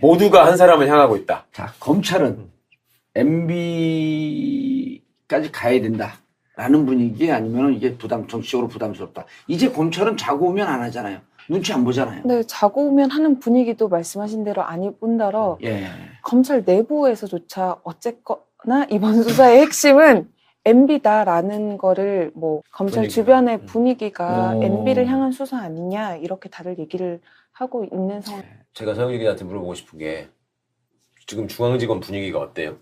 모두가 한 사람을 향하고 있다. 자, 검찰은 MB까지 가야 된다라는 분위기 아니면 이게 정치적으로 부담스럽다. 이제 검찰은 자고 오면 안 하잖아요. 눈치 안 보잖아요. 네, 자고 오면 하는 분위기도 말씀하신 대로 아닐 뿐더러 예. 검찰 내부에서조차 어쨌거나 이번 수사의 핵심은 MB다라는 거를 뭐 검찰 분위기가. 주변의 분위기가 오. MB를 향한 수사 아니냐 이렇게 다들 얘기를 하고 있는 상황. 제가 서영일 기자한테 물어보고 싶은 게 지금 중앙지검 분위기가 어때요?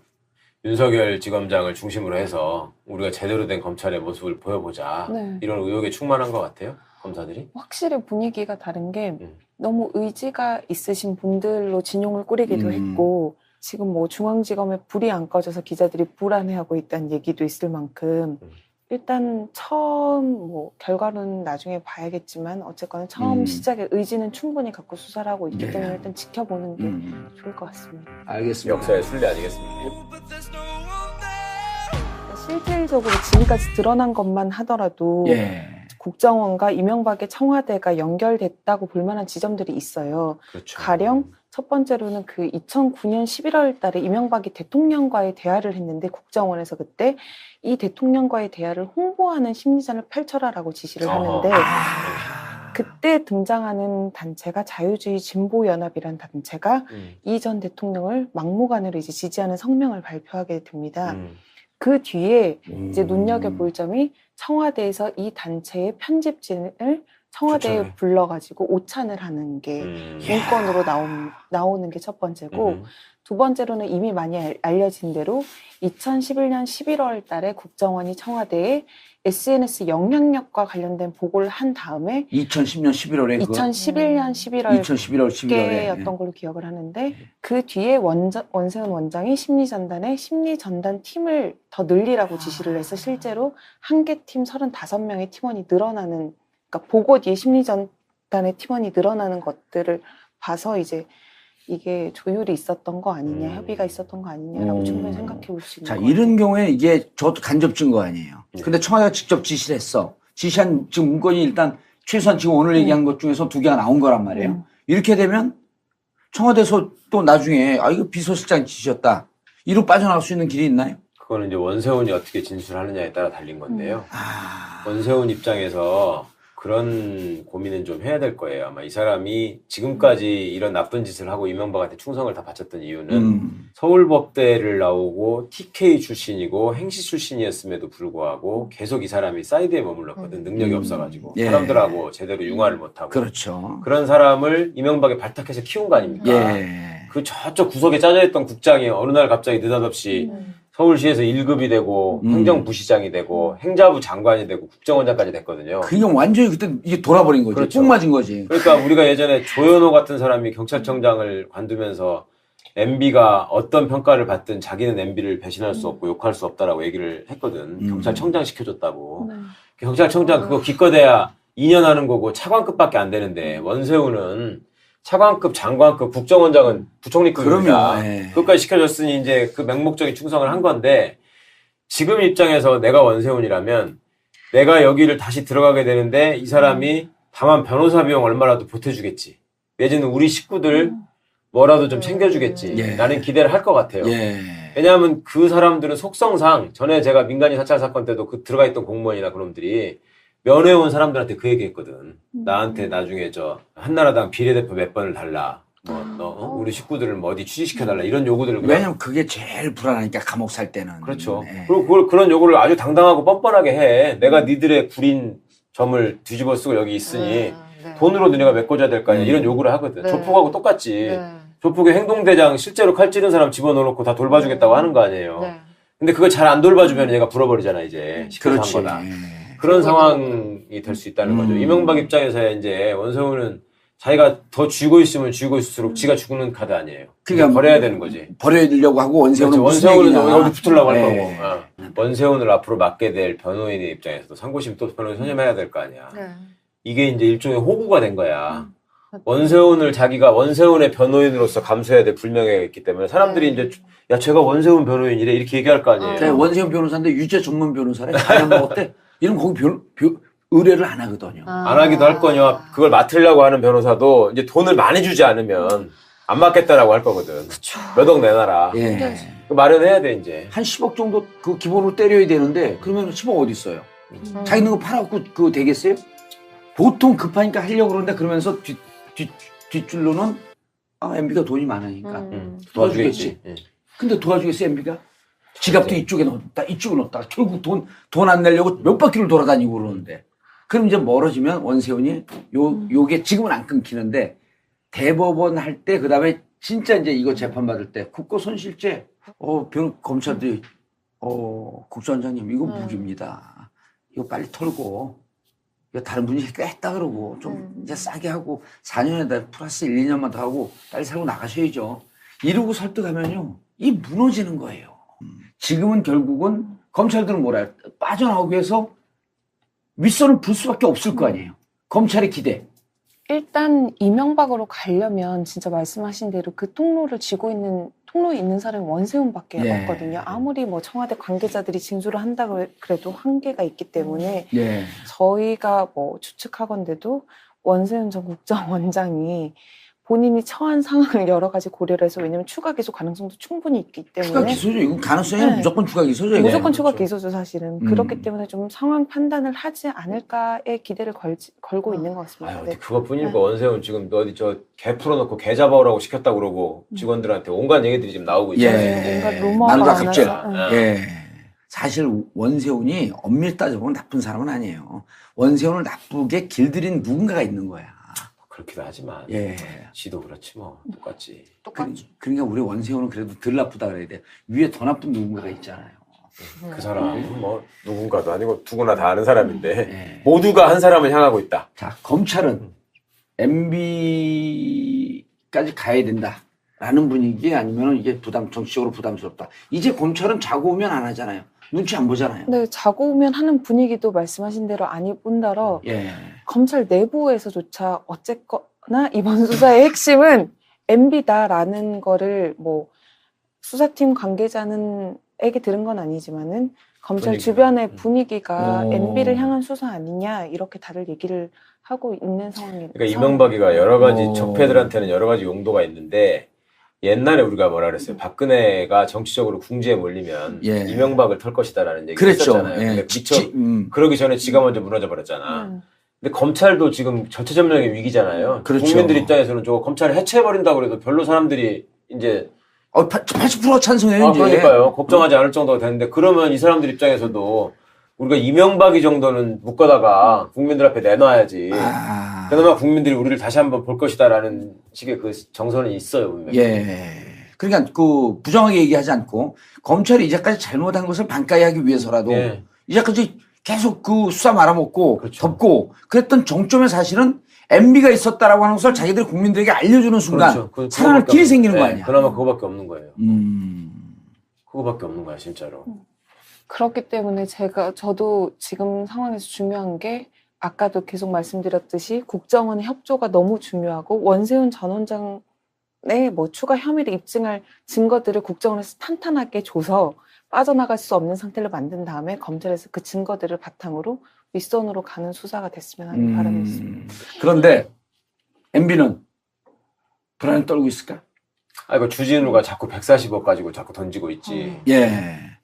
윤석열 지검장을 중심으로 해서 우리가 제대로 된 검찰의 모습을 보여보자. 네. 이런 의욕에 충만한 것 같아요? 검사들이? 확실히 분위기가 다른 게 너무 의지가 있으신 분들로 진용을 꾸리기도 했고 지금 뭐 중앙지검에 불이 안 꺼져서 기자들이 불안해하고 있다는 얘기도 있을 만큼 일단 처음 뭐 결과는 나중에 봐야겠지만 어쨌거나 처음 시작에 의지는 충분히 갖고 수사를 하고 있기 네. 때문에 일단 지켜보는 게 좋을 것 같습니다. 알겠습니다. 역사의 순례 아니겠습니까? 실질적으로 지금까지 드러난 것만 하더라도 예. 국정원과 이명박의 청와대가 연결됐다고 볼 만한 지점들이 있어요. 그렇죠. 가령 첫 번째로는 그 2009년 11월 달에 이명박이 대통령과의 대화를 했는데 국정원에서 그때 이 대통령과의 대화를 홍보하는 심리전을 펼쳐라라고 지시를 하는데 그때 등장하는 단체가 자유주의 진보연합이라는 단체가 이 전 대통령을 막무가내로 이제 지지하는 성명을 발표하게 됩니다. 그 뒤에 이제 눈여겨볼 점이 청와대에서 이 단체의 편집진을 청와대에 추천을. 불러가지고 오찬을 하는 게 문건으로 나오는 게 첫 번째고 두 번째로는 이미 많이 알려진 대로 2011년 11월 달에 국정원이 청와대에 SNS 영향력과 관련된 보고를 한 다음에 2010년 11월에 2011년 11월 11월에 였던 걸로 기억을 하는데 그 뒤에 원세훈 원장이 심리전단 팀을 더 늘리라고 지시를 해서 실제로 한 개 팀 35명의 팀원이 늘어나는 그러니까 보고 뒤에 심리전단의 팀원이 늘어나는 것들을 봐서 이제 이게 조율이 있었던 거 아니냐, 협의가 있었던 거 아니냐라고 충분히 생각해 볼 수 있는 자, 것 이런 경우에 이게 저도 간접 증거 아니에요. 근데 청와대가 직접 지시를 했어. 지시한 지금 문건이 일단 최소한 지금 오늘 얘기한 것 중에서 2개가 나온 거란 말이에요. 이렇게 되면 청와대에서 또 나중에 이거 비서실장 지시였다. 이로 빠져나갈 수 있는 길이 있나요? 그거는 이제 원세훈이 어떻게 진술하느냐에 따라 달린 건데요. 원세훈 입장에서 그런 고민은 좀 해야 될 거예요. 아마 이 사람이 지금까지 이런 나쁜 짓을 하고 이명박한테 충성을 다 바쳤던 이유는 서울법대를 나오고 TK 출신이고 행시 출신이었음에도 불구하고 계속 이 사람이 사이드에 머물렀거든. 능력이 없어가지고. 예. 사람들하고 제대로 융화를 못하고. 그렇죠. 그런 사람을 이명박에 발탁해서 키운 거 아닙니까? 예. 그 저쪽 구석에 짜져있던 국장이 어느 날 갑자기 느닷없이 서울시에서 1급이 되고 행정부시장이 되고 행자부 장관이 되고 국정원장까지 됐거든요. 그게 완전히 그때 이게 돌아버린 거지. 그렇죠. 뽕 맞은 거지. 그러니까 우리가 예전에 조현호 같은 사람이 경찰청장을 관두면서 MB가 어떤 평가를 받든 자기는 MB를 배신할 수 없고 욕할 수 없다라고 얘기를 했거든. 경찰청장 시켜줬다고. 경찰청장 그거 기껏해야 2년 하는 거고 차관급밖에 안 되는데 원세훈은 차관급, 장관급, 국정원장은 부총리급입니다. 그럼요. 예. 그것까지 시켜줬으니 이제 그 맹목적인 충성을 한 건데 지금 입장에서 내가 원세훈이라면 내가 여기를 다시 들어가게 되는데 이 사람이 다만 변호사 비용 얼마라도 보태주겠지. 내지는 우리 식구들 뭐라도 좀 챙겨주겠지. 예. 라는 기대를 할 것 같아요. 예. 왜냐하면 그 사람들은 속성상 전에 제가 민간인 사찰 사건 때도 그 들어가 있던 공무원이나 그놈들이 면회온 사람들한테 그 얘기 했거든. 나한테 나중에 한나라당 비례대표 몇 번을 달라. 우리 식구들을 뭐 어디 취직시켜달라. 이런 요구들을. 왜냐면 그게 제일 불안하니까 감옥 살 때는. 그렇죠. 예. 그리고 그런 요구를 아주 당당하고 뻔뻔하게 해. 내가 니들의 구린 점을 뒤집어 쓰고 여기 있으니 돈으로 너네가 메꿔줘야 될 거 아니야. 이런 요구를 하거든. 조폭하고 똑같지. 조폭의 행동대장 실제로 칼 찌른 사람 집어넣어놓고 다 돌봐주겠다고 하는 거 아니에요. 근데 그걸 잘 안 돌봐주면 얘가 불어버리잖아, 이제. 시켜서 한 거다. 그런 상황이 될 수 있다는 거죠. 이명박 입장에서 이제 원세훈은 자기가 더 쥐고 있으면 쥐고 있을수록 지가 죽는 카드 아니에요. 그러니까 버려야 되는 거지. 버려려고 하고 원세훈은 그렇죠. 원세훈은 여기 붙으려고 할 네. 거고. 원세훈을 앞으로 맡게 될 변호인의 입장에서도 상고심 또 변호인 선임해야 될 거 아니야. 이게 이제 일종의 호구가 된 거야. 원세훈을 자기가 원세훈의 변호인으로서 감수해야 될 불명예가 있기 때문에 사람들이 이제 야 제가 원세훈 변호인이래 이렇게 얘기할 거 아니에요. 원세훈 변호사인데 유죄 전문 변호사래. 안 먹었대. 이런 거기 의뢰를 안 하거든요. 안 하기도 할 거냐. 그걸 맡으려고 하는 변호사도 이제 돈을 많이 주지 않으면 안 맞겠다라고 할 거거든. 몇 억 내놔라. 예. 마련해야 돼 이제. 한 10억 정도 그 기본으로 때려야 되는데 그러면 10억 어디 있어요? 자기 있는 거 팔아갖고 그거 되겠어요? 보통 급하니까 하려고 그러는데 그러면서 뒷줄로는 MB가 돈이 많으니까 도와주겠지. 근데 도와주겠어 MB가? 지갑도 이쪽에 넣었다 이쪽에 넣었다 결국 돈 안 내려고 몇 바퀴를 돌아다니고 그러는데 그럼 이제 멀어지면 원세훈이 요게 지금은 안 끊기는데 대법원 할 때 그다음에 진짜 이제 이거 재판 받을 때 국고손실죄 검찰들이 국수원장님 이거 무기입니다. 이거 빨리 털고 이거 다른 분이 했다 그러고 좀 이제 싸게 하고 4년에다 플러스 1, 2년만 더 하고 빨리 살고 나가셔야죠. 이러고 설득하면요 이 무너지는 거예요. 지금은 결국은 검찰들은 뭐라 해요? 빠져나오기 위해서 윗선을 불 수밖에 없을 거 아니에요. 검찰의 기대. 일단 이명박으로 가려면 진짜 말씀하신 대로 그 통로에 있는 사람이 원세훈밖에 없거든요. 아무리 뭐 청와대 관계자들이 진술을 한다 그래도 한계가 있기 때문에 저희가 뭐 추측하건대도 원세훈 전 국정원장이 본인이 처한 상황을 여러 가지 고려를 해서 왜냐면 추가 기소 가능성도 충분히 있기 때문에 추가 기소죠. 이건 가능성이 무조건 추가 기소죠. 무조건 추가 기소죠 사실은. 그렇기 때문에 좀 상황 판단을 하지 않을까의 기대를 걸고 있는 것 같습니다. 근데 그것뿐이니까 원세훈 지금 너 어디 개 풀어놓고 개 잡아오라고 시켰다고 그러고 직원들한테 온갖 얘기들이 지금 나오고 있잖아요. 말과 갑질. 사실 원세훈이 엄밀히 따져보면 나쁜 사람은 아니에요. 원세훈을 나쁘게 길들인 누군가가 있는 거야. 그렇기도 하지만 지도 그렇지 뭐 똑같지. 그러니까 우리 원세훈은 그래도 덜 나쁘다 그래야 돼. 위에 더 나쁜 누군가가 있잖아요. 그 사람은 뭐 누군가도 아니고 누구나 다 아는 사람인데 모두가 한 사람을 향하고 있다. 자 검찰은 MB까지 가야 된다라는 분위기 아니면 이게 정치적으로 부담스럽다. 이제 검찰은 자고 오면 안 하잖아요. 눈치 안 보잖아요. 네, 자고 오면 하는 분위기도 말씀하신 대로 아닐 뿐더러 검찰 내부에서조차 어쨌거나 이번 수사의 핵심은 MB다라는 거를 뭐 수사팀 관계자에게 들은 건 아니지만은 검찰 주변의 분위기가 MB를 향한 수사 아니냐 이렇게 다들 얘기를 하고 있는 상황이에요. 그러니까 이명박이가 여러 가지 적폐들한테는 여러 가지 용도가 있는데 옛날에 우리가 뭐라 그랬어요? 박근혜가 정치적으로 궁지에 몰리면 이명박을 털 것이다라는 얘기를 했었잖아요. 근데 그러기 전에 지가 먼저 무너져 버렸잖아. 근데 검찰도 지금 전체점령의 위기잖아요. 국민들 입장에서는 저거 검찰을 해체해버린다고 그래도 별로 사람들이 이제 80%가 찬성해요. 이제. 그러니까요. 걱정하지 않을 정도가 되는데 그러면 이 사람들 입장에서도 우리가 이명박이 정도는 묶어다가 국민들 앞에 내놔야지. 그나마 국민들이 우리를 다시 한번 볼 것이다라는 식의 그 정서는 있어요, 분명히. 그러니까 그 부정하게 얘기하지 않고 검찰이 이제까지 잘못한 것을 반가이 하기 위해서라도 이제까지 계속 그 수사 말아먹고 덮고 그랬던 정점에 사실은 MB가 있었다라고 하는 것을 자기들 국민들에게 알려주는 순간 살아날 길이 생기는 거 아니야. 그나마 그거밖에 없는 거예요. 그거밖에 없는 거야, 진짜로. 그렇기 때문에 저도 지금 상황에서 중요한 게 아까도 계속 말씀드렸듯이 국정원의 협조가 너무 중요하고 원세훈 전 원장의 뭐 추가 혐의를 입증할 증거들을 국정원에서 탄탄하게 줘서 빠져나갈 수 없는 상태를 만든 다음에 검찰에서 그 증거들을 바탕으로 윗선으로 가는 수사가 됐으면 하는 바람이 있습니다. 그런데 MB는 불안에 떨고 있을까? 이거 주진우가 자꾸 140억 가지고 자꾸 던지고 있지.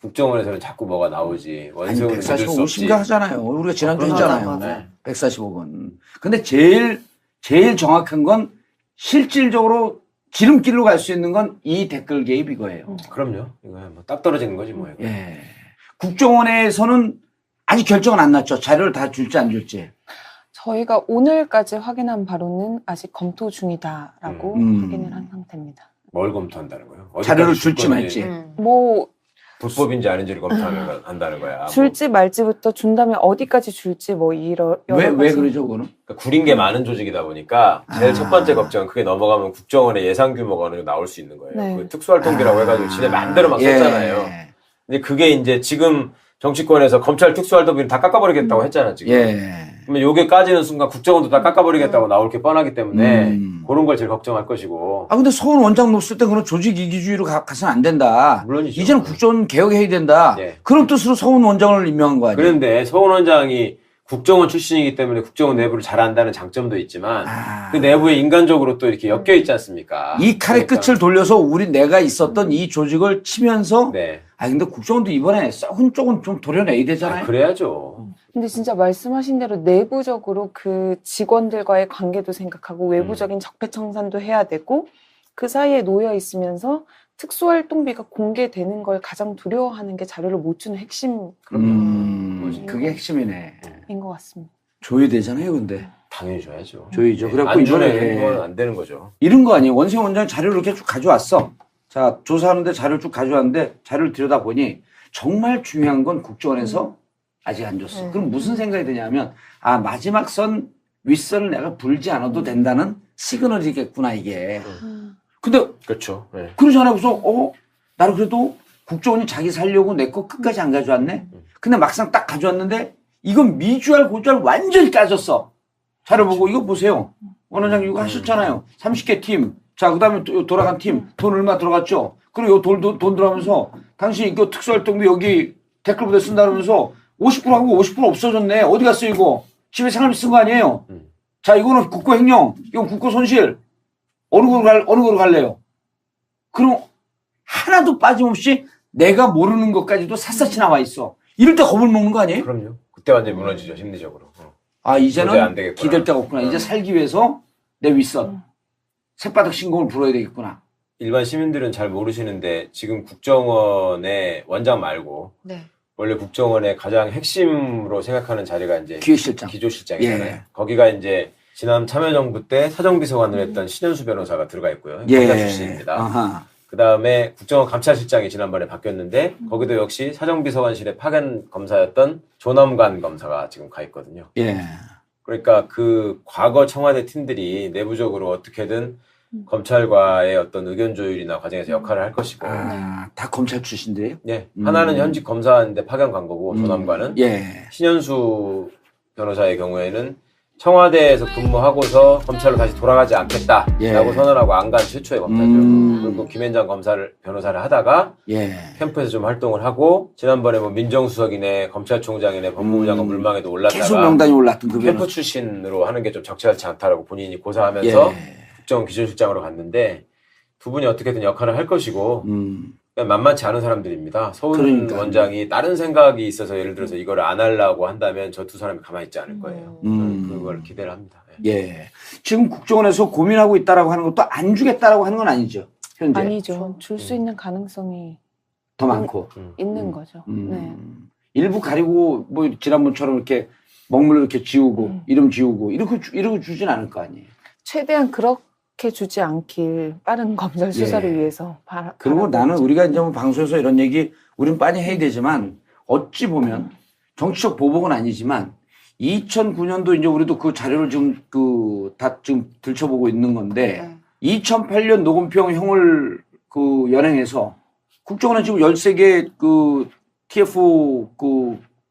국정원에서는 자꾸 뭐가 나오지. 원세훈은 140억 심각하잖아요. 우리가 지난주에 했잖아요. 140억은. 근데 제일 정확한 건 실질적으로 지름길로 갈 수 있는 건 이 댓글 개입 이거예요. 그럼요. 이거 뭐 딱 떨어지는 거지 뭐. 국정원에서는 아직 결정은 안 났죠. 자료를 다 줄지 안 줄지. 저희가 오늘까지 확인한 바로는 아직 검토 중이다라고 확인을 한 상태입니다. 뭘 검토한다는 거예요? 자료를 줄지 말지. 뭐 불법인지 아닌지를 검토한다는 거야. 줄지 말지부터 준다면 어디까지 줄지 뭐 왜 그러죠 그거는? 그러니까 구린 게 많은 조직이다 보니까 제일 첫 번째 걱정은 그게 넘어가면 국정원의 예산 규모가 어느 정도 나올 수 있는 거예요. 그 특수활동비라고 해가지고 지네 마음대로 막 썼잖아요. 근데 그게 이제 지금 정치권에서 검찰 특수활동비를 다 깎아버리겠다고 했잖아 지금. 그러면 요게 까지는 순간 국정원도 다 깎아버리겠다고 나올 게 뻔하기 때문에 그런 걸 제일 걱정할 것이고. 근데 서훈 원장 놓았을 때 그런 조직 이기주의로 가서는 안 된다. 물론이죠. 이제는 국정원 개혁해야 된다. 그런 뜻으로 서훈 원장을 임명한 거 아니에요? 그런데 서훈 원장이 국정원 출신이기 때문에 국정원 내부를 잘 안다는 장점도 있지만 그 내부에 인간적으로 또 이렇게 엮여 있지 않습니까? 이 칼의 그러니까. 끝을 돌려서 내가 있었던 이 조직을 치면서 네. 근데 국정원도 이번에 썩은 쪽은 좀 도려내야 되잖아요. 그래야죠. 근데 진짜 말씀하신 대로 내부적으로 그 직원들과의 관계도 생각하고 외부적인 적폐청산도 해야 되고 그 사이에 놓여 있으면서 특수활동비가 공개되는 걸 가장 두려워하는 게 자료를 못 주는 핵심 그게 핵심이네. 인 것 같습니다. 줘야 되잖아요, 근데. 당연히 줘야죠. 줘야죠. 네. 그래갖고 안 주면 이번에 이건 안 되는 거죠. 이런 거 아니에요. 원세훈 원장이 자료를 이렇게 쭉 가져왔어. 자, 조사하는데 자료를 쭉 가져왔는데 자료를 들여다보니 정말 중요한 건 국정원에서 아직 안 줬어. 그럼 무슨 생각이 드냐면 마지막 선 윗선을 내가 불지 않아도 된다는 시그널이겠구나 이게. 근데 그렇죠. 네. 그러지 않고서 나는 그래도 국정원이 자기 살려고 내 거 끝까지 안 가져왔네. 근데 막상 딱 가져왔는데 이건 미주알 고주알 완전히 까졌어. 자료 보고 이거 보세요. 원 원장님 이거 하셨잖아요. 30개 팀. 자, 그 다음에 돌아간 팀. 돈 얼마 들어갔죠? 그리고 돈 들어가면서 당신 이거 특수활동비 여기 댓글 부대 쓴다 그러면서 50% 하고 50% 없어졌네. 어디 갔어 이거? 집에 사람이 쓴 거 아니에요? 자, 이거는 국고 횡령. 이건 국고 손실. 어느 거로 갈래요? 그럼 하나도 빠짐없이 내가 모르는 것까지도 샅샅이 나와 있어. 이럴 때 겁을 먹는 거 아니에요? 그럼요. 그때 완전히 무너지죠, 심리적으로. 도저히 안 이제는 되겠구나. 기댈 데가 없구나. 이제 살기 위해서 내 윗선. 새바닥 신공을 불어야 되겠구나. 일반 시민들은 잘 모르시는데 지금 국정원의 원장 말고 원래 국정원의 가장 핵심으로 생각하는 자리가 이제 기획실장. 기조실장이잖아요. 예. 거기가 이제 지난 참여정부 때 사정비서관을 했던 신현수 변호사가 들어가 있고요. 예. 검사 출신입니다. 그 다음에 국정원 감찰실장이 지난번에 바뀌었는데 거기도 역시 사정비서관실의 파견 검사였던 조남관 검사가 지금 가 있거든요. 예. 그러니까 그 과거 청와대 팀들이 내부적으로 어떻게든 검찰과의 어떤 의견 조율이나 과정에서 역할을 할 것이고. 다 검찰 출신들이에요? 네. 하나는 현직 검사인데 파견 간 거고 조남관은 신현수 변호사의 경우에는 청와대에서 근무하고서 검찰로 다시 돌아가지 않겠다라고 선언하고 안 간 최초의 검사죠. 그리고 김현장 변호사를 하다가 캠프에서 좀 활동을 하고 지난번에 뭐 민정수석이네 검찰총장이네 법무부 장관 물망에도 올랐다가 계속 명단이 올랐던 그 캠프 출신으로 하는 게 좀 적절치 않다라고 본인이 고사하면서 국정원 기조실장으로 갔는데 두 분이 어떻게든 역할을 할 것이고 그냥 만만치 않은 사람들입니다. 서훈 원장이 다른 생각이 있어서 예를 들어서 이걸 안 하려고 한다면 저 두 사람이 가만히 있지 않을 거예요. 그걸 기대를 합니다. 지금 국정원에서 고민하고 있다라고 하는 것도 안 주겠다라고 하는 건 아니죠. 현재. 아니죠. 줄 수 있는 가능성이 더 많고 있는 거죠. 일부 가리고 뭐 지난번처럼 이렇게 먹물 이렇게 지우고 이름 지우고 이러고 주진 않을 거 아니에요. 최대한 그렇게 주지 않길 빠른 검찰 수사를 위해서 그리고 나는 우리가 이제 뭐 방송에서 이런 얘기 우린 빨리 해야 되지만 어찌 보면 정치적 보복은 아니지만 2009년도 이제 우리도 그 자료를 지금 다 지금 들춰보고 있는 건데 2008년 노건평 형을 연행해서 국정원은 지금 13개 TF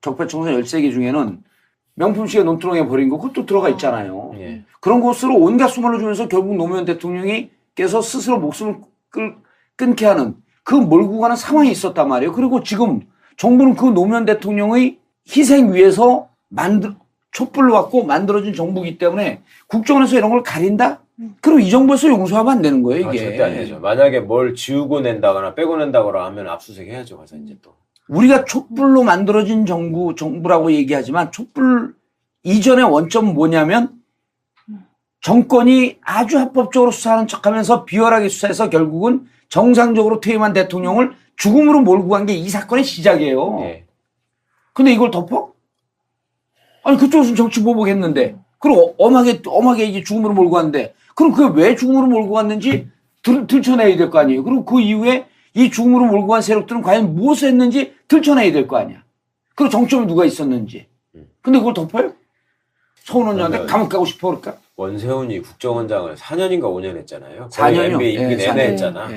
적폐청산 13개 중에는 명품시계 논두렁에 버린 거 그것도 들어가 있잖아요. 그런 것으로 온갖 수모를 주면서 결국 노무현 대통령이께서 스스로 목숨을 끊게 하는 그 몰고 가는 상황이 있었단 말이에요. 그리고 지금 정부는 그 노무현 대통령의 희생 위에서 촛불로 갖고 만들어진 정부이기 때문에 국정원에서 이런 걸 가린다? 그럼 이 정부에서 용서하면 안 되는 거예요, 이게. 절대 안 되죠. 만약에 뭘 지우고 낸다거나 빼고 낸다거나 하면 압수수색 해야죠, 가서 이제 또. 우리가 촛불로 만들어진 정부라고 얘기하지만 촛불 이전의 원점은 뭐냐면 정권이 아주 합법적으로 수사하는 척하면서 비열하게 수사해서 결국은 정상적으로 퇴임한 대통령을 죽음으로 몰고 간 게 이 사건의 시작이에요. 근데 이걸 덮어? 아니 그쪽에서는 정치 보복했는데 그럼 엄하게 이게 죽음으로 몰고 갔는데 그럼 그게 왜 죽음으로 몰고 갔는지 들춰내야 될 거 아니에요. 그리고 그 이후에 이 죽음으로 몰고 간 세력들은 과연 무엇을 했는지 들춰내야 될 거 아니야. 그리고 정점에 누가 있었는지. 근데 그걸 덮어요? 서훈 원장한테 감옥 가고 싶어 그럴까? 원세훈이 국정원장을 4년인가 5년 했잖아요. 4년이요? MB 임기 내내 했잖아.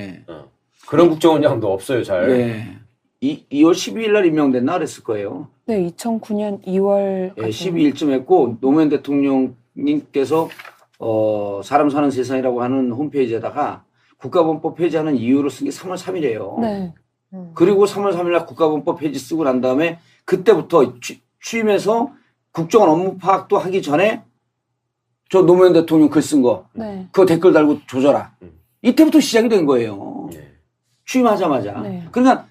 그런 국정원장도 없어요, 잘. 2월 12일 날 임명됐나 그랬을 거예요. 네, 2009년 2월 12일쯤 했고 노무현 대통령님께서 사람 사는 세상이라고 하는 홈페이지에다가 국가본법 폐지하는 이유로 쓴 게 3월 3일이에요. 네. 그리고 3월 3일 날 국가본법 폐지 쓰고 난 다음에 그때부터 취임해서 국정원 업무 파악도 하기 전에 저 노무현 대통령 글 쓴 거, 네. 그거 댓글 달고 조져라. 이때부터 시작이 된 거예요. 네. 취임하자마자. 네. 그러니까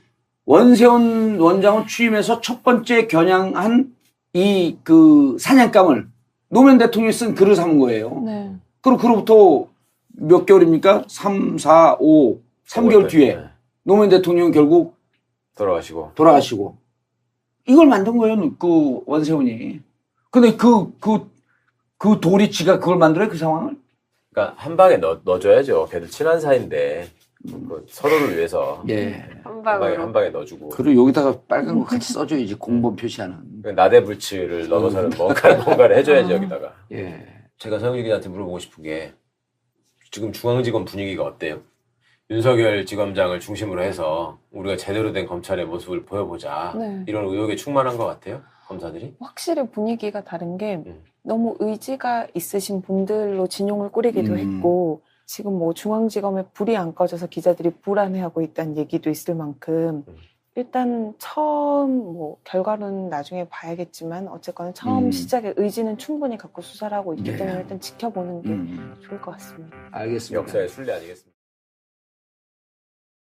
원세훈 원장은 취임해서 첫 번째 겨냥한 이 그 사냥감을 노무현 대통령이 쓴 글을 삼은 거예요. 네. 그리고 그로부터 몇 개월입니까? 3, 4, 5, 3개월 뒤에 네. 노무현 대통령 결국 돌아가시고. 이걸 만든 거예요. 그 원세훈이. 근데 그 돌이 지가 그걸 만들어요? 그 상황을? 그러니까 한 방에 넣어줘야죠. 걔들 친한 사이인데 그 서로를 위해서 예. 한 방에 넣어주고. 그리고 여기다가 빨간 거 같이 써줘야지. 공범 표시하는. 그 나대불치를 넣어서는 뭔가를 해줘야지 여기다가. 예. 제가 서영일 기자한테 물어보고 싶은 게 지금 중앙지검 분위기가 어때요? 윤석열 지검장을 중심으로 해서 우리가 제대로 된 검찰의 모습을 보여보자. 네. 이런 의혹에 충만한 것 같아요? 검사들이? 확실히 분위기가 다른 게 너무 의지가 있으신 분들로 진용을 꾸리기도 했고 지금 뭐 중앙지검에 불이 안 꺼져서 기자들이 불안해하고 있다는 얘기도 있을 만큼 일단 처음 뭐 결과는 나중에 봐야겠지만 어쨌거나 처음 시작에 의지는 충분히 갖고 수사를 하고 있기 네. 때문에 일단 지켜보는 게 좋을 것 같습니다. 알겠습니다. 역사의 순례 아니겠습니까?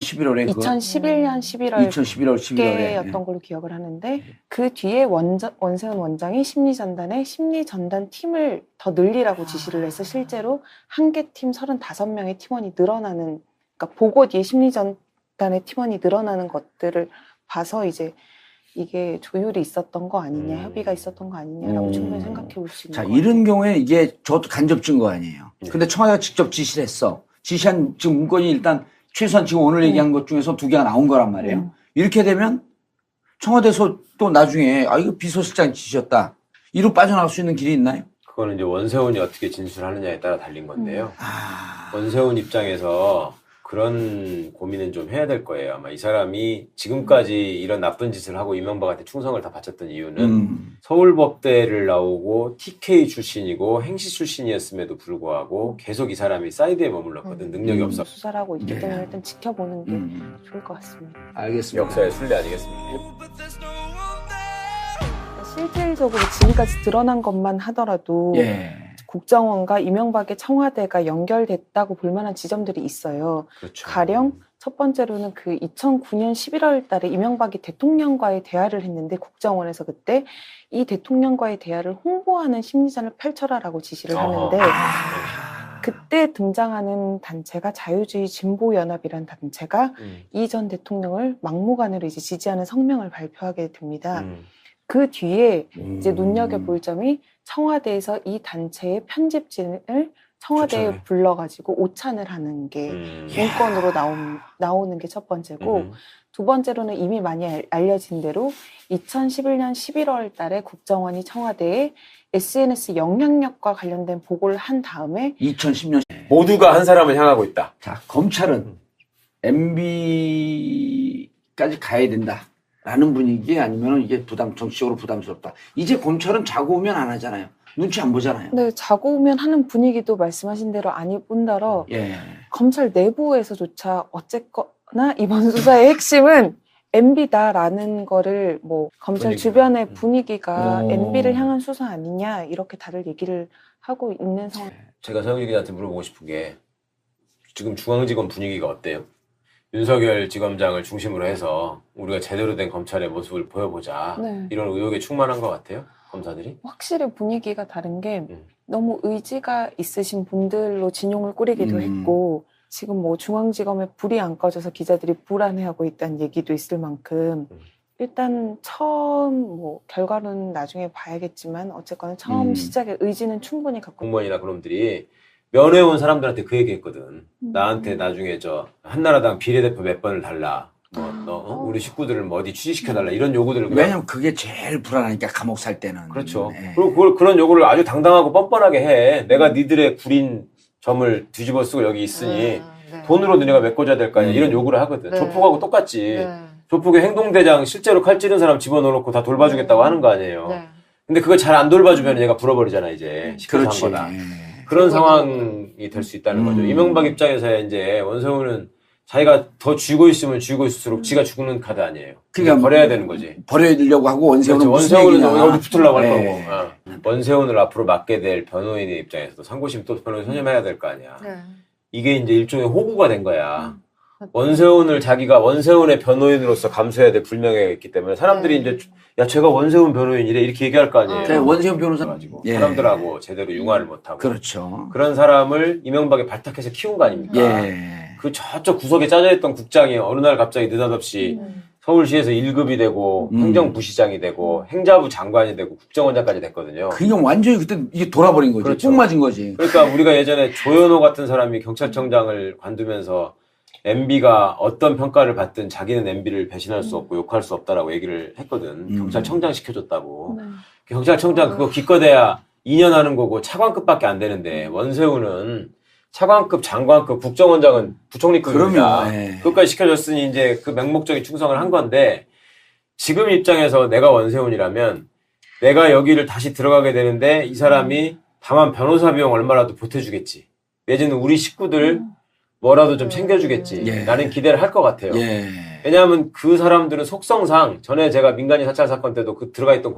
11월에 2011년 11월 2011월 11월에 깨였던 걸로 기억을 하는데 그 뒤에 원세훈 원장이 심리전단에 심리전단 팀을 더 늘리라고 지시를 해서 실제로 한 개 팀 35명의 팀원이 늘어나는 그러니까 보고 뒤에 심리전단의 팀원이 늘어나는 것들을 봐서 이제 이게 조율이 있었던 거 아니냐 협의가 있었던 거 아니냐라고 충분히 생각해 볼 수 있는 자, 것 이런 경우에 이게 저도 간접 증거 아니에요. 근데 청와대가 직접 지시를 했어. 지시한 지금 문건이 일단 최소한 지금 오늘 얘기한 것 중에서 2개가 나온 거란 말이에요. 이렇게 되면 청와대에서 또 나중에 이거 비서실장 지시였다. 이로 빠져나갈 수 있는 길이 있나요? 그거는 이제 원세훈이 어떻게 진술하느냐에 따라 달린 건데요. 원세훈 입장에서 그런 고민은 좀 해야 될 거예요. 아마 이 사람이 지금까지 이런 나쁜 짓을 하고 이명박한테 충성을 다 바쳤던 이유는 서울법대를 나오고 TK 출신이고 행시 출신이었음에도 불구하고 계속 이 사람이 사이드에 머물렀거든. 능력이 없어. 수사를 하고 있기 네. 때문에 일단 지켜보는 게 좋을 것 같습니다. 알겠습니다. 역사의 순례 아니겠습니까? 실질적으로 지금까지 드러난 것만 하더라도 예. 국정원과 이명박의 청와대가 연결됐다고 볼 만한 지점들이 있어요. 그렇죠. 가령 첫 번째로는 그 2009년 11월 달에 이명박이 대통령과의 대화를 했는데 국정원에서 그때 이 대통령과의 대화를 홍보하는 심리전을 펼쳐라라고 지시를 하는데 그때 등장하는 단체가 자유주의 진보연합이라는 단체가 이 전 대통령을 막무가내로 이제 지지하는 성명을 발표하게 됩니다. 그 뒤에 이제 눈여겨볼 점이 청와대에서 이 단체의 편집진을 청와대에 추천해. 불러가지고 오찬을 하는 게 문건으로 나오는 게 첫 번째고 두 번째로는 이미 많이 알려진 대로 2011년 11월 달에 국정원이 청와대에 SNS 영향력과 관련된 보고를 한 다음에 2010년 모두가 한 사람을 향하고 있다. 자, 검찰은 MB까지 가야 된다라는 분위기 아니면 이게 정치적으로 부담스럽다. 이제 검찰은 자고 오면 안 하잖아요. 눈치 안 보잖아요. 네, 자고 오면 하는 분위기도 말씀하신 대로 아닐 뿐더러 예. 검찰 내부에서조차 어쨌거나 이번 수사의 핵심은 MB다라는 거를 뭐 검찰 분위기가. 주변의 분위기가 오. MB를 향한 수사 아니냐 이렇게 다들 얘기를 하고 있는 상황. 제가 서영일 기자한테 물어보고 싶은 게 지금 중앙지검 분위기가 어때요? 윤석열 지검장을 중심으로 해서 우리가 제대로 된 검찰의 모습을 보여보자. 네. 이런 의혹에 충만한 것 같아요? 검사들이? 확실히 분위기가 다른 게 너무 의지가 있으신 분들로 진용을 꾸리기도 했고 지금 뭐 중앙지검에 불이 안 꺼져서 기자들이 불안해하고 있다는 얘기도 있을 만큼 일단 처음 뭐 결과는 나중에 봐야겠지만 어쨌거나 처음 시작에 의지는 충분히 갖고 공무원이나 그놈들이 면회온 사람들한테 그 얘기 했거든. 나한테 나중에 한나라당 비례대표 몇 번을 달라. 우리 식구들을 뭐 어디 취직시켜달라. 이런 요구들을. 왜냐면 그게 제일 불안하니까 감옥 살 때는. 그렇죠. 예. 그리고 그런 요구를 아주 당당하고 뻔뻔하게 해. 내가 니들의 구린 점을 뒤집어 쓰고 여기 있으니 돈으로 너네가 메꿔줘야 될 거 아니야. 이런 요구를 하거든. 조폭하고 똑같지. 조폭의 행동대장 실제로 칼 찌른 사람 집어넣어놓고 다 돌봐주겠다고 하는 거 아니에요. 근데 그걸 잘 안 돌봐주면 얘가 불어버리잖아, 이제. 시켜서 한 거다. 예. 그런 상황이 될 수 있다는 거죠. 이명박 입장에서야 이제 원세훈은 자기가 더 쥐고 있으면 쥐고 있을수록 지가 죽는 카드 아니에요. 그러니까 버려야 되는 거지. 버려려고 하고 원세훈은 그렇죠. 무슨 원세훈은 얘기냐. 어디 붙으려고 할 네. 거고. 원세훈을 앞으로 맡게 될 변호인의 입장에서도 상고심 또 변호인 선임해야 될 거 아니야. 네. 이게 이제 일종의 호구가 된 거야. 원세훈을 자기가 원세훈의 변호인으로서 감수해야 될 불명예가 있기 때문에 사람들이 이제 야 제가 원세훈 변호인이래 이렇게 얘기할 거 아니에요. 그래, 원세훈 변호사 가지고 예. 사람들하고 제대로 융화를 못하고 그렇죠. 그런 사람을 이명박이 발탁해서 키운 거 아닙니까? 예. 그 저쪽 구석에 짜져있던 국장이 어느 날 갑자기 느닷없이 서울시에서 1급이 되고 행정부시장이 되고 행자부 장관이 되고 국정원장까지 됐거든요. 그냥 완전히 그때 이게 돌아버린 거지. 그렇죠. 뽕 맞은 거지. 그러니까 우리가 예전에 조현호 같은 사람이 경찰청장을 관두면서 MB가 어떤 평가를 받든 자기는 MB를 배신할 수 없고 욕할 수 없다라고 얘기를 했거든. 경찰청장 시켜줬다고. 경찰청장 그거 기껏해야 2년 하는 거고 차관급밖에 안 되는데 원세훈은 차관급, 장관급, 국정원장은 부총리급입니다. 그럼요. 예. 그것까지 시켜줬으니 이제 그 맹목적인 충성을 한 건데 지금 입장에서 내가 원세훈이라면 내가 여기를 다시 들어가게 되는데 이 사람이 다만 변호사 비용 얼마라도 보태주겠지. 내지는 우리 식구들 뭐라도 좀 챙겨주겠지. 예. 라는 기대를 할 것 같아요. 예. 왜냐하면 그 사람들은 속성상 전에 제가 민간인 사찰 사건 때도 그 들어가 있던